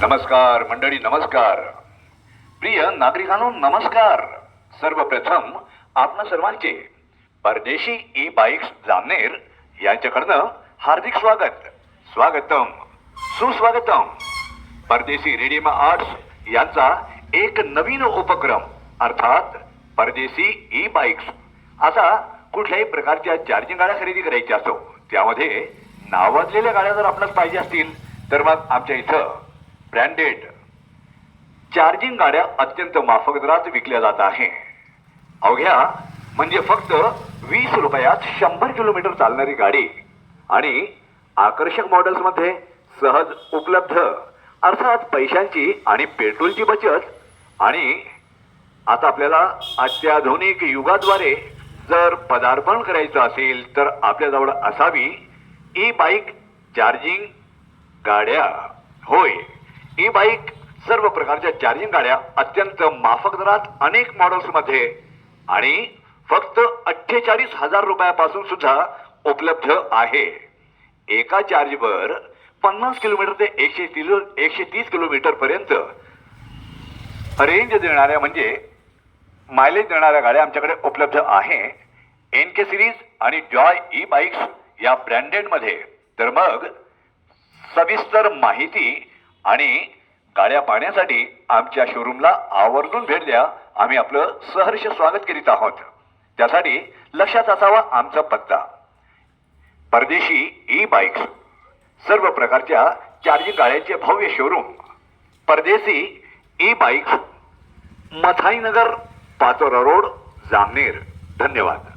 नमस्कार मंडळी, नमस्कार. प्रिय नागरिकांनो, नमस्कार. सर्वप्रथम आपणा सर्वांचे परदेशी ई बाईक्स जामनेर यांच्याकडनं हार्दिक स्वागत, स्वागतम, सुस्वागतम. परदेशी रेडियम आर्ट्स यांचा एक नवीन उपक्रम अर्थात परदेशी ई बाईक्स. आता कुठल्याही प्रकारच्या चार्जिंग गाड्या खरेदी करायच्या असो, त्यामध्ये नावाजलेल्या गाड्या जर आपल्याला पाहिजे असतील तर मग आमच्या इथं ब्रँडेड चार्जिंग गाड्या अत्यंत माफक दरात विकल्या जात आहे. अवघ्या म्हणजे फक्त 20 रुपयात 100 किलोमीटर चालणारी गाडी आणि आकर्षक मॉडेल्स मध्ये सहज उपलब्ध. अर्थात पैशांची आणि पेट्रोलची बचत. आणि आता आपल्याला अत्याधुनिक युगाद्वारे जर पदार्पण करायचं असेल तर आपल्याजवळ असावी ई बाईक चार्जिंग गाड्या. होय, ई बाईक सर्व प्रकारच्या चार्जिंग गाड्या अत्यंत माफक दरात अनेक मॉडेल्स मध्ये आणि फक्त 48,000 रुपयापासून सुद्धा उपलब्ध आहे. एका चार्जवर 50 किलोमीटर ते 130 किलोमीटर पर्यंत रेंज देणाऱ्या म्हणजे मायलेज देणाऱ्या गाड्या आमच्याकडे उपलब्ध आहे. NK सिरीज आणि जॉय ई बाईक्स या ब्रँडेड मध्ये. तर मग सविस्तर माहिती आणि गाड्या पाहण्यासाठी आमच्या शोरूमला आवर्जून भेट द्या. आम्ही आपलं सहर्ष स्वागत करीत आहोत. त्यासाठी लक्षात असावा आमचा पत्ता. परदेशी ई बाईक्स, सर्व प्रकारच्या चार्जिंग गाड्यांचे भव्य शोरूम, परदेशी e bikes, Mathainagar, Pachora road, Jamner. धन्यवाद.